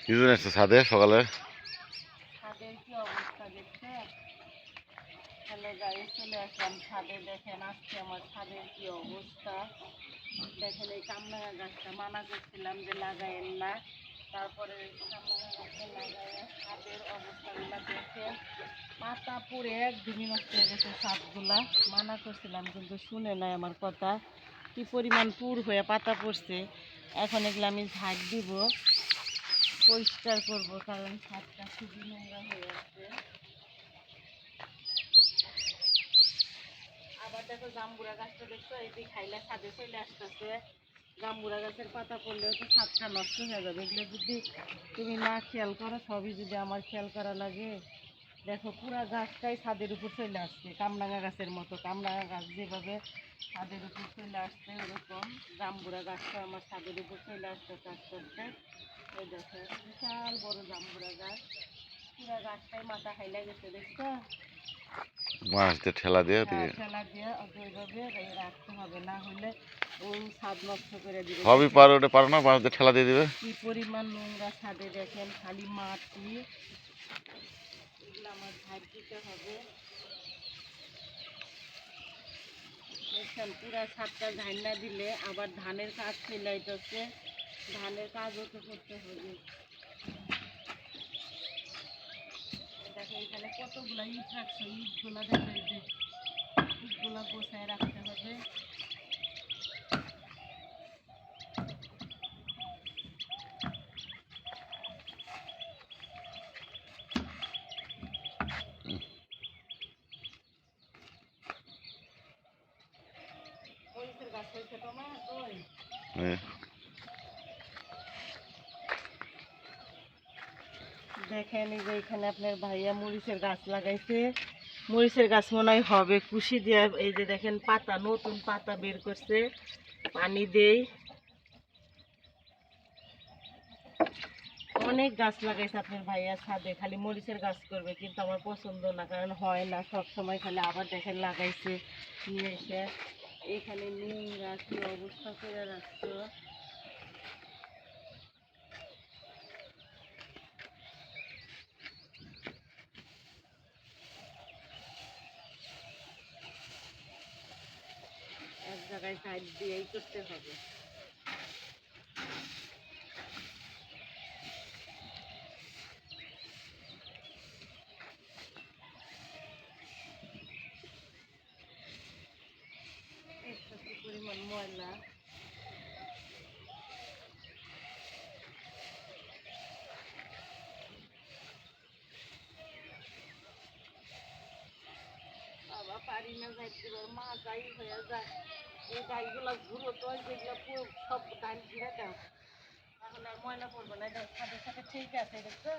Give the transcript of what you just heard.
কিছুদিন আসছে ছাদে সকালে। ছাদের কি অবস্থা দেখছে? হ্যালো গাইস, চলে আসলাম ছাদে। দেখেন আজকে আমার ছাদের কি অবস্থা। দেখেন এই কামরাঙা গাছটা মানা করছিলাম যে লাগাইন না, তারপরে কামরাঙা গাছটা লাগাই ছাদের অবস্থাগুলো দেখেন। পাতা পুড়ে একদমই নষ্ট হয়ে গেছে ছাদগুলা। মানা করছিলাম কিন্তু শুনে নাই আমার কথা। কি পরিমাণ পুর হয়ে পাতা পড়ছে। এখন এগুলো আমি ঝাঁট দিব, পরিষ্কার করব, কারণ ছাদটা খুবই নোংরা হয়ে আছে। আবার দেখো জাম্বুরা গাছটা দেখছো, এই যে খাইলে ছাদে চলে আসতেছে। জাম্বুরা গাছের পাতা পড়লেও তো ছাদটা নষ্ট হয়ে যাবে। এগুলো যদি তুমি না খেয়াল করো, সবই যদি আমার খেয়াল করা লাগে। দেখো পুরা গাছটাই ছাদের উপর চলে আসছে, কামরাঙা গাছের মতো। কামরাঙা গাছ যেভাবে ছাদের উপর চলে আসছে, ওরকম জাম্বুরা গাছটা আমার ছাদের উপর চলে আসতে আস্তে আস্তে। ওই দেখো বিশাল বড় জাম্বুরা গাছ, পুরা গাছটাই মাথা খাইলে গেছে, দেখছো? মাছ দিয়ে ঠেলা দিয়ে হ্যাঁ, ঠেলা দিয়ে ওইভাবে রাখতে হবে, না হলে ওই ছাদ নষ্ট করে দিবে। সবই পারো, ওটা পারো না, মাছ দিয়ে ঠেলা দিয়ে দিবে। কি পরিমাণ নোংরা ছাদে দেখেন, খালি মাটি। এগুলো আমার ঝাড় দিতে হবে। দেখছেন পুরা ছাদটা ঝাড় না দিলে আবার ধানের কাজ চলে আইতেছে, ধানের কাজও তো করতে হবে। দেখো এখানে কতগুলা ইট রাখছে, ইটগুলা দেখো, এই যে ইটগুলা গোছায় রাখতে হবে। মরিচের গাছ হয়েছে তোমার? ওই দেখেন এই যে এখানে আপনার ভাইয়া মরিচের গাছ লাগাইছে। মরিচের গাছ মনে হয় হবে কুশি দিয়ে। এই যে দেখেন পাতা, নতুন পাতা বের করছে, পানি দেই। অনেক গাছ লাগাইছে আপনার ভাইয়া ছাদে, খালি মরিচের গাছ করবে, কিন্তু আমার পছন্দ না, কারণ হয় না সব সময়। খালি আবার দেখেন লাগাইছে নিয়ে এসে এখানে নোংরা কি অবস্থা করে রাখছো। এক জায়গায় সাইড দিয়েই করতে হবে। একটা কি পরিমাণ ময়লা। বাবা পারি না যাইতে, মা যাই হয়ে যায়। এই ডালগুলা ঘুরো তো, যেগুলো পুরো সব ডাল ঘিরে দাও, তাহলে আর ময়লা পড়বে না। এটা সাথে সাথে ঠিক আছে, দেখছো?